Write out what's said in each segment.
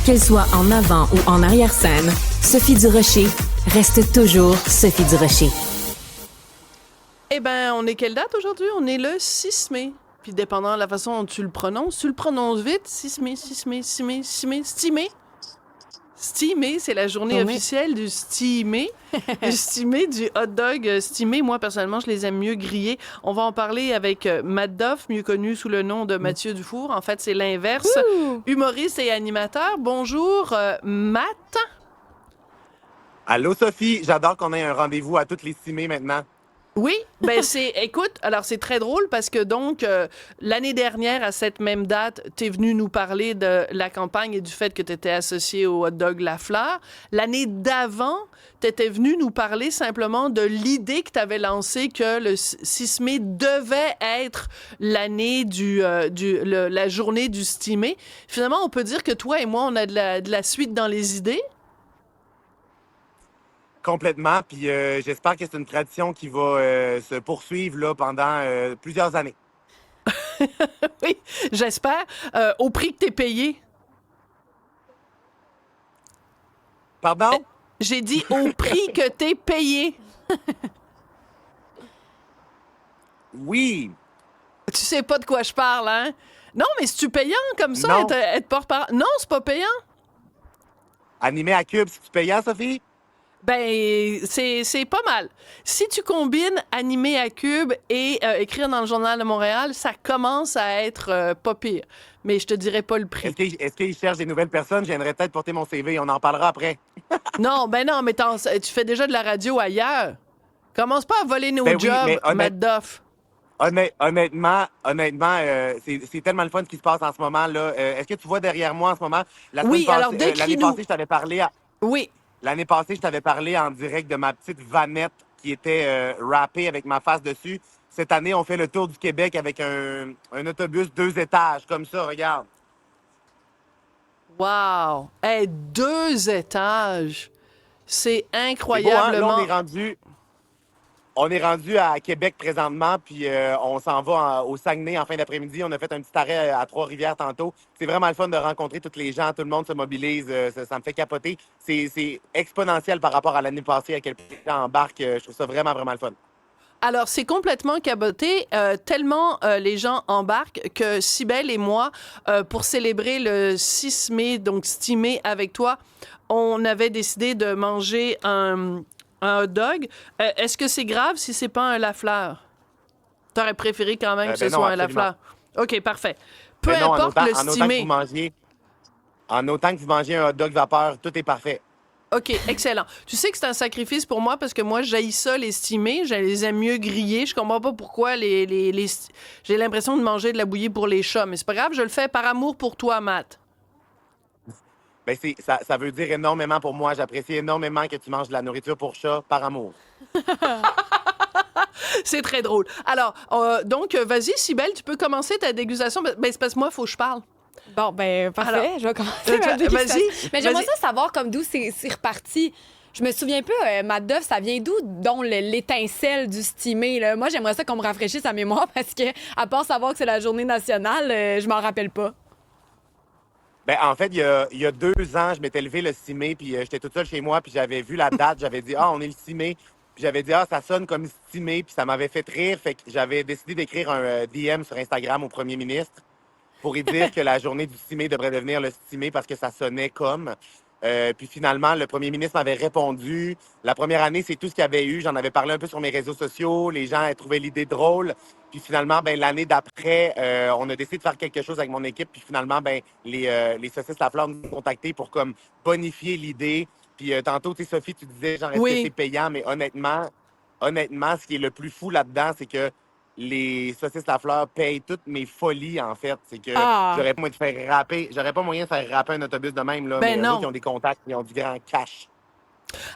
Qu'elle soit en avant ou en arrière-scène, Sophie Durocher reste toujours Sophie Durocher. Eh bien, on est quelle date aujourd'hui? On est le 6 mai. Puis dépendant de la façon dont tu le prononces vite. 6 mai, 6 mai, 6 mai, 6 mai, stimé. Stimé, c'est la journée officielle du stimé. Du stimé, du hot dog stimé. Moi, personnellement, je les aime mieux grillés. On va en parler avec Matt Doff, mieux connu sous le nom de Mathieu Dufour. En fait, c'est l'inverse. Humoriste et animateur. Bonjour, Matt. Allô, Sophie. J'adore qu'on ait un rendez-vous à toutes les stimées maintenant. Oui, ben écoute, alors c'est très drôle parce que donc, l'année dernière, à cette même date, t'es venu nous parler de la campagne et du fait que t'étais associé au hot dog La Fleur. L'année d'avant, t'étais venu nous parler simplement de l'idée que t'avais lancée que le 6 mai devait être l'année la journée du stimé. Finalement, on peut dire que toi et moi, on a de la suite dans les idées. Complètement. Puis j'espère que c'est une tradition qui va se poursuivre là, pendant plusieurs années. Oui, j'espère. Au prix que t'es payé. Pardon? J'ai dit au prix que t'es payé. Oui. Tu sais pas de quoi je parle, hein? Non, mais c'est-tu payant comme ça, Non. être porte-parole? Non, c'est pas payant. Animé à Cube, c'est-tu payant, Sophie? Ben, c'est pas mal. Si tu combines animer à Cube et écrire dans le Journal de Montréal, ça commence à être pas pire. Mais je te dirais pas le prix. Est-ce qu'ils cherchent des nouvelles personnes? J'aimerais peut-être porter mon CV. On en parlera après. Non, ben non, mais tu fais déjà de la radio ailleurs. Commence pas à voler nos Ben oui, jobs, mais Matt Doff. Honnêtement, c'est tellement le fun ce qui se passe en ce moment. Là. Est-ce que tu vois derrière moi en ce moment? Oui, alors L'année décris-nous. passée, je t'avais parlé Oui. L'année passée, je t'avais parlé en direct de ma petite vanette qui était rappée avec ma face dessus. Cette année, on fait le tour du Québec avec un autobus 2 étages, comme ça, regarde. Wow! Hey, 2 étages! C'est C'est beau, hein? incroyablement... Là, on est rendu à Québec présentement, puis on s'en va au Saguenay en fin d'après-midi. On a fait un petit arrêt à Trois-Rivières tantôt. C'est vraiment le fun de rencontrer tous les gens. Tout le monde se mobilise. Ça me fait capoter. C'est exponentiel par rapport à l'année passée à quel point les gens embarquent. Je trouve ça vraiment, vraiment le fun. Alors, c'est complètement caboté, tellement les gens embarquent que Cybèle et moi, pour célébrer le 6 mai, donc stimé avec toi, on avait décidé de manger un hot dog. Est-ce que c'est grave si c'est pas un Lafleur? T'aurais préféré quand même que ce Ben non, soit un absolument. Lafleur. OK, parfait. Peu Mais non, importe le stimé. en autant que vous mangez un hot dog vapeur, tout est parfait. OK, excellent. Tu sais que c'est un sacrifice pour moi parce que moi, j'haïs ça, les stimés. Je les aime mieux grillés. Je comprends pas pourquoi j'ai l'impression de manger de la bouillie pour les chats. Mais c'est pas grave, je le fais par amour pour toi, Matt. Ben ça veut dire énormément pour moi. J'apprécie énormément que tu manges de la nourriture pour chat par amour. C'est très drôle. Alors, donc, vas-y, Cybèle, tu peux commencer ta dégustation. Ben, c'est parce que moi, il faut que je parle. Bon, ben parfait. Alors, je vais commencer ma dégustation. vas-y. Mais j'aimerais ça savoir comme d'où c'est reparti. Je me souviens pas, Matt Doff, ça vient d'où, dont l'étincelle du stimé? Là? Moi, j'aimerais ça qu'on me rafraîchisse sa mémoire parce que, à part savoir que c'est la journée nationale, je m'en rappelle pas. Ben, en fait, il y a 2 ans, je m'étais levé le 6 mai, puis j'étais toute seule chez moi, puis j'avais vu la date, j'avais dit, on est le 6 mai. Puis j'avais dit, ça sonne comme stimé, puis ça m'avait fait rire. Fait que j'avais décidé d'écrire un DM sur Instagram au premier ministre pour lui dire que la journée du 6 mai devrait devenir le 6 mai parce que ça sonnait comme. Puis finalement, le premier ministre m'avait répondu. La première année, c'est tout ce qu'il y avait eu. J'en avais parlé un peu sur mes réseaux sociaux. Les gens trouvaient l'idée drôle. Puis finalement, ben, l'année d'après, on a décidé de faire quelque chose avec mon équipe. Puis finalement, ben, les saucisses La Flamme nous ont contactés pour comme bonifier l'idée. Puis tantôt, tu sais, Sophie, tu disais, genre, est-ce que c'est payant? Mais honnêtement, ce qui est le plus fou là-dedans, c'est que les saucisses La Fleur payent toutes mes folies, en fait. C'est que j'aurais pas moyen de faire rapper. J'aurais pas moyen de faire rapper un autobus de même, là. Ben mais eux non. autres, ils ont des contacts, ils ont du grand cash.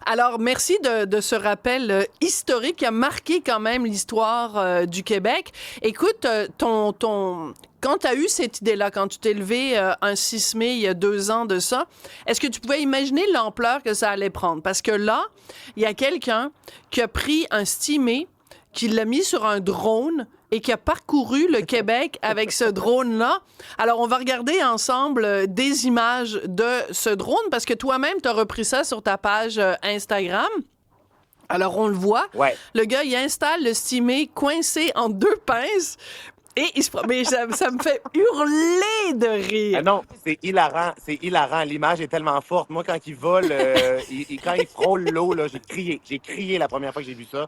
Alors, merci de ce rappel historique qui a marqué quand même l'histoire du Québec. Écoute, quand tu as eu cette idée-là, quand tu t'es levé un 6 mai il y a 2 ans de ça, est-ce que tu pouvais imaginer l'ampleur que ça allait prendre? Parce que là, il y a quelqu'un qui a pris un stimé, qui l'a mis sur un drone et qui a parcouru le Québec avec ce drone-là. Alors, on va regarder ensemble des images de ce drone parce que toi-même, tu as repris ça sur ta page Instagram. Alors, on le voit. Ouais. Le gars, il installe le Steamé coincé en 2 pinces et il se mais ça me fait hurler de rire. Ah non, c'est hilarant. C'est hilarant. L'image est tellement forte. Moi, quand il vole, quand il frôle l'eau, là, j'ai crié. J'ai crié la première fois que j'ai vu ça.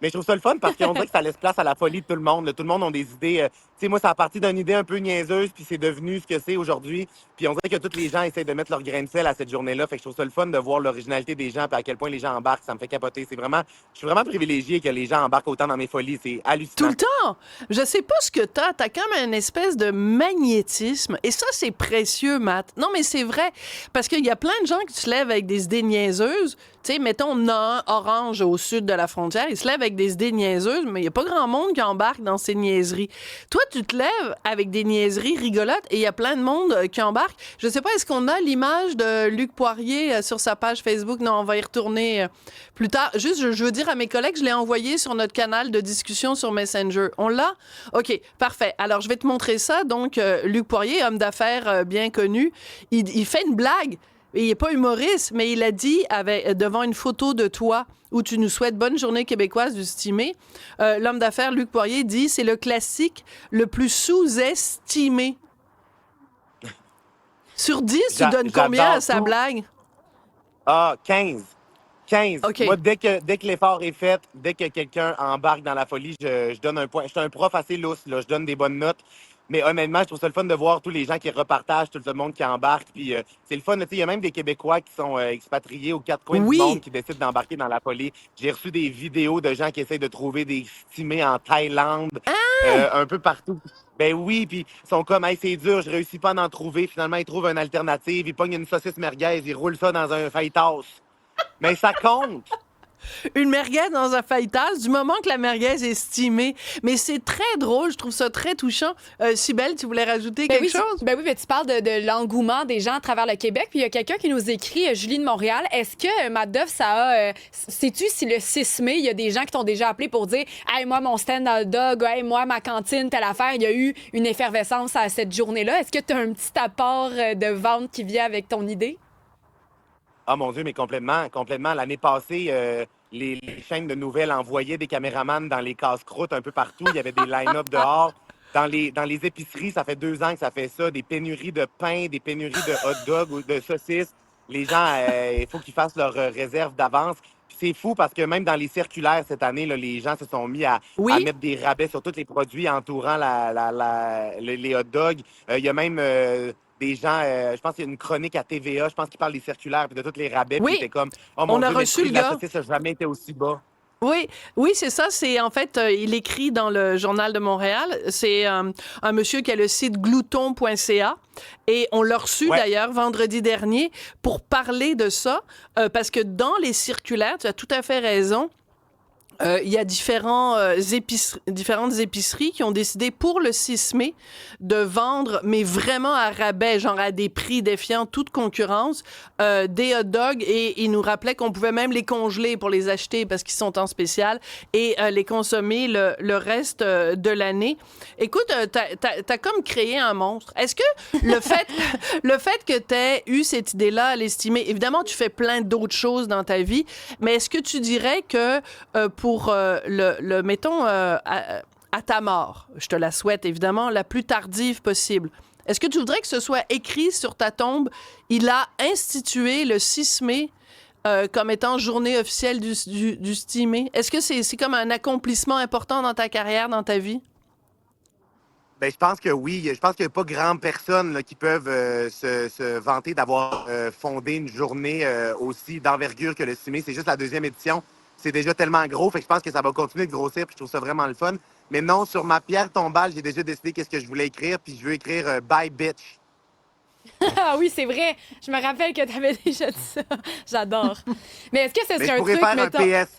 Mais je trouve ça le fun parce qu'on dirait que ça laisse place à la folie de tout le monde. Là. Tout le monde a des idées. Tu sais, moi, ça a parti d'une idée un peu niaiseuse, puis c'est devenu ce que c'est aujourd'hui. Puis on dirait que tous les gens essaient de mettre leur grain de sel à cette journée-là. Fait que je trouve ça le fun de voir l'originalité des gens, puis à quel point les gens embarquent. Ça me fait capoter. Je suis vraiment privilégié que les gens embarquent autant dans mes folies. C'est hallucinant. Tout le temps. Je sais pas ce que t'as. T'as quand même une espèce de magnétisme. Et ça, c'est précieux, Matt. Non, mais c'est vrai. Parce qu'il y a plein de gens qui se lèvent avec des idées niaiseuses. Tu sais, mettons, on a un Orange au sud de la frontière. Ils se lèvent avec des idées niaiseuses, mais il n'y a pas grand monde qui embarque dans ces niaiseries. Toi, tu te lèves avec des niaiseries rigolotes et il y a plein de monde qui embarque. Je sais pas, est-ce qu'on a l'image de Luc Poirier sur sa page Facebook? Non, on va y retourner plus tard. Juste, je veux dire à mes collègues, je l'ai envoyé sur notre canal de discussion sur Messenger. On l'a? OK, parfait. Alors, je vais te montrer ça. Donc, Luc Poirier, homme d'affaires bien connu, il fait une blague. Il n'est pas humoriste, mais il a dit devant une photo de toi où tu nous souhaites bonne journée québécoise du Steamé. L'homme d'affaires Luc Poirier dit c'est le classique le plus sous-estimé. Sur 10, tu donnes combien à sa blague? Ah, 15. 15. OK. Moi, dès que l'effort est fait, dès que quelqu'un embarque dans la folie, je donne un point. Je suis un prof assez lousse, là. Je donne des bonnes notes. Mais honnêtement, je trouve ça le fun de voir tous les gens qui repartagent, tout le monde qui embarque. Puis c'est le fun. Il y a même des Québécois qui sont expatriés aux 4 coins du monde qui décident d'embarquer dans la folie. J'ai reçu des vidéos de gens qui essayent de trouver des stimés en Thaïlande, un peu partout. Ben oui, puis ils sont comme, hey, c'est dur, je réussis pas à en trouver. Finalement, ils trouvent une alternative. Ils pognent une saucisse merguez, ils roulent ça dans un fajitas. Mais ça compte! Une merguez dans un fajitas, du moment que la merguez est stimée. Mais c'est très drôle, je trouve ça très touchant. Cybèle, tu voulais rajouter quelque chose? Ben oui, mais tu parles de l'engouement des gens à travers le Québec. Puis il y a quelqu'un qui nous écrit, Julie de Montréal. Est-ce que, Matt-Dove, ça a... sais-tu si le 6 mai, il y a des gens qui t'ont déjà appelé pour dire « Hey, moi, mon stand hot dog, hey, moi, ma cantine, telle affaire. » Il y a eu une effervescence à cette journée-là. Est-ce que tu as un petit apport de vente qui vient avec ton idée? Ah mon Dieu, mais complètement, complètement. L'année passée, les chaînes de nouvelles envoyaient des caméramans dans les casse-croûtes un peu partout. Il y avait des line-up dehors. Dans les épiceries, ça fait 2 ans que ça fait ça. Des pénuries de pain, des pénuries de hot dog ou de saucisses. Les gens, il faut qu'ils fassent leur réserve d'avance. Puis c'est fou parce que même dans les circulaires cette année, là, les gens se sont mis à mettre des rabais sur tous les produits entourant les hot dogs. Il y a même... des gens, je pense qu'il y a une chronique à TVA, je pense qu'ils parlent des circulaires et de tous les rabais. Oui. Puis c'était comme, oh mon On a Dieu, reçu le prix le de la gars. saucisse n'a jamais été aussi bas. Oui, c'est ça. C'est en fait, il écrit dans le Journal de Montréal. C'est un monsieur qui a le site glouton.ca et on l'a reçu d'ailleurs vendredi dernier pour parler de ça parce que dans les circulaires, tu as tout à fait raison. Il y a différentes épiceries qui ont décidé pour le 6 mai de vendre, mais vraiment à rabais, genre à des prix défiant toute concurrence, des hot dogs et ils nous rappelaient qu'on pouvait même les congeler pour les acheter parce qu'ils sont en spécial et les consommer le reste de l'année. Écoute, t'as comme créé un monstre. Est-ce que le fait que t'aies eu cette idée-là à l'estimer, évidemment, tu fais plein d'autres choses dans ta vie, mais est-ce que tu dirais que pour mettons, à ta mort, je te la souhaite évidemment, la plus tardive possible, est-ce que tu voudrais que ce soit écrit sur ta tombe, il a institué le 6 mai comme étant journée officielle du Steamé? Est-ce que c'est comme un accomplissement important dans ta carrière, dans ta vie? Ben, je pense que oui. Je pense qu'il n'y a pas grand personne là, qui peuvent se vanter d'avoir fondé une journée aussi d'envergure que le 6 mai. C'est juste la 2e édition. C'est déjà tellement gros, fait que je pense que ça va continuer de grossir, puis je trouve ça vraiment le fun. Mais non, sur ma pierre tombale, j'ai déjà décidé qu'est-ce que je voulais écrire, puis je veux écrire Bye Bitch. Ah oui, c'est vrai. Je me rappelle que tu avais déjà dit ça. J'adore. Mais est-ce que ce Mais serait je un pourrais truc, faire mettons... un PS.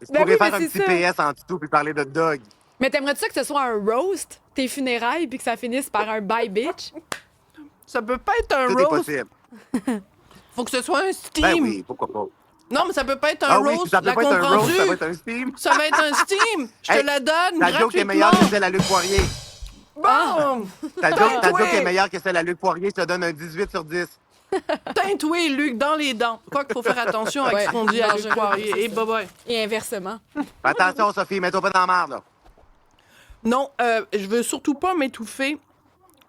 Je Ben pourrais oui, faire mais un c'est petit ça. PS en dessous puis parler de dog. Mais t'aimerais-tu ça que ce soit un roast, tes funérailles, puis que ça finisse par un bye bitch? Ça peut pas être un Tout est roast. possible. Faut que ce soit un Steam. Ben oui, pourquoi pas. Non, mais ça peut pas être un Ah oui, roast, ça peut la pas être un roast, comprends-tu? ça va être un steam. Ça va être un steam. Je te Hey, la donne Ta joke est gratuitement. meilleure que celle à Luc Poirier. Bon! Ta joke ouais. est meilleure que celle à Luc Poirier. Je te donne un 18 sur 10. Teinte-toi, Luc, dans les dents. Quoi qu'il faut faire attention avec Ouais, ce qu'on dit à Luc dangereux, Poirier. c'est Et ça. bye-bye. Et inversement. Attention, Sophie, mets-toi pas dans la merde, là. Non, je veux surtout pas m'étouffer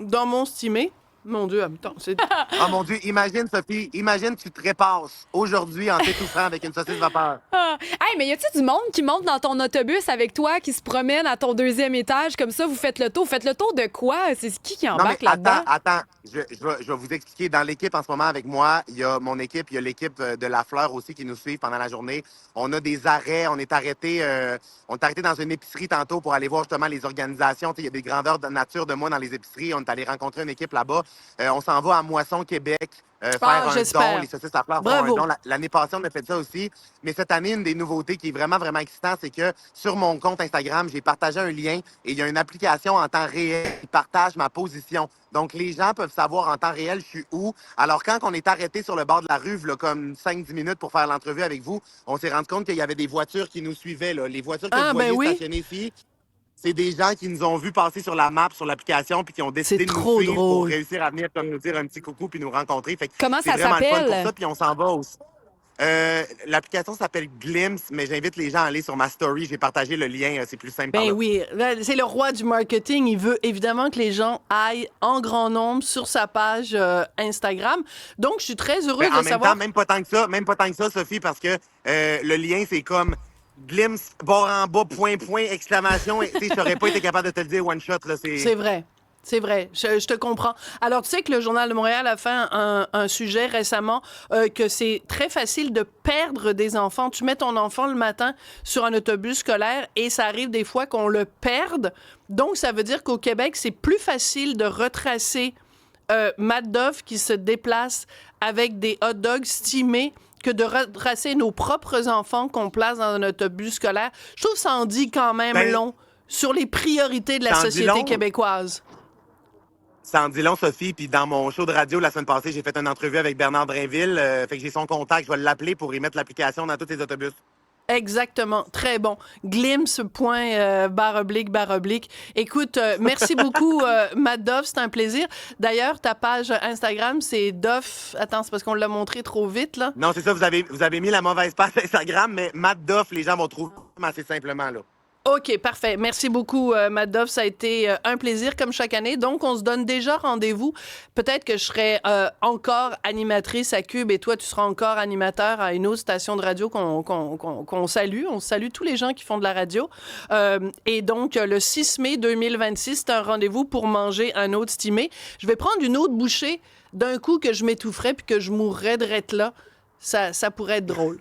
dans mon stimé. Mon Dieu, attends, c'est... Oh mon Dieu, imagine, Sophie, imagine tu te trépasses aujourd'hui en t'étouffant avec une saucisse vapeur. Ah. Hey, mais y a-tu du monde qui monte dans ton autobus avec toi, qui se promène à ton 2e étage, comme ça, vous faites le tour? Vous faites le tour de quoi? C'est qui Non, mais embarque là-dedans? attends. Je vais vous expliquer. Dans l'équipe en ce moment avec moi, il y a mon équipe, il y a l'équipe de La Fleur aussi qui nous suit pendant la journée. On a des arrêts. On est arrêté dans une épicerie tantôt pour aller voir justement les organisations. Tu sais, il y a des grandeurs de nature de moi dans les épiceries. On est allé rencontrer une équipe là-bas. On s'en va à Moisson, Québec. Faire un j'espère. don, les saucisses à fleurs font Bravo. un don. L'année passée, on a fait ça aussi. Mais cette année, une des nouveautés qui est vraiment, vraiment excitant, c'est que sur mon compte Instagram, j'ai partagé un lien et il y a une application en temps réel qui partage ma position. Donc, les gens peuvent savoir en temps réel je suis où. Alors, quand on est arrêté sur le bord de la rue, là, comme 5-10 minutes pour faire l'entrevue avec vous, on s'est rendu compte qu'il y avait des voitures qui nous suivaient. Là. Les voitures que vous voyez oui. stationnées ici, c'est des gens qui nous ont vus passer sur la map, sur l'application, puis qui ont décidé C'est de nous trop suivre pour drôle. réussir à venir comme nous dire un petit coucou puis nous rencontrer. Fait que Comment c'est ça vraiment le fun s'appelle? pour ça, puis on s'en va aussi. L'application s'appelle Glimpse, mais j'invite les gens à aller sur ma story. J'ai partagé le lien, c'est plus simple. par Ben là. oui, là, c'est le roi du marketing. Il veut évidemment que les gens aillent en grand nombre sur sa page Instagram. Donc, je suis très heureuse Ben, en de même savoir... temps, même pas tant que ça, Sophie, parce que le lien, c'est comme Glimpse, barre en bas, point, exclamation. Et, tu sais, je n'aurais pas été capable de te le dire one shot. Là, C'est vrai. C'est vrai, je te comprends. Alors, tu sais que le Journal de Montréal a fait un sujet récemment que c'est très facile de perdre des enfants. Tu mets ton enfant le matin sur un autobus scolaire et ça arrive des fois qu'on le perde. Donc, ça veut dire qu'au Québec, c'est plus facile de retracer Matt Duff qui se déplace avec des hot dogs stimés que de retracer nos propres enfants qu'on place dans un autobus scolaire. Je trouve que ça en dit quand même Ben, long sur les priorités de la ça en dit société long. québécoise. Ça en dit long, Sophie. Puis dans mon show de radio la semaine passée, j'ai fait une entrevue avec Bernard Drainville. Fait que j'ai son contact. Je vais l'appeler pour y mettre l'application dans tous les autobus. Exactement. Très bon. Glimpse.//. Écoute, merci beaucoup, Matt Duff. C'est un plaisir. D'ailleurs, ta page Instagram, c'est Duff. Attends, c'est parce qu'on l'a montré trop vite, là. Non, c'est ça, vous avez mis la mauvaise page Instagram, mais Matt Duff, les gens vont trouver assez simplement, là. OK, parfait. Merci beaucoup, Matt Duff. Ça a été un plaisir, comme chaque année. Donc, on se donne déjà rendez-vous. Peut-être que je serai encore animatrice à Cube et toi, tu seras encore animateur à une autre station de radio qu'on salue. On salue tous les gens qui font de la radio. Et donc, le 6 mai 2026, c'est un rendez-vous pour manger un autre stimé. Je vais prendre une autre bouchée d'un coup que je m'étoufferais puis que je mourrais de rette là. Ça pourrait être drôle.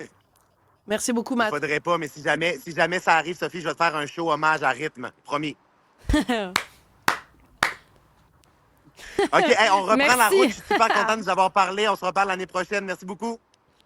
Merci beaucoup, Matt. Faudrait pas, mais si jamais ça arrive, Sophie, je vais te faire un show hommage à rythme. Promis. OK, hey, on reprend la Merci. route. Je suis super content de vous avoir parlé. On se reparle l'année prochaine. Merci beaucoup.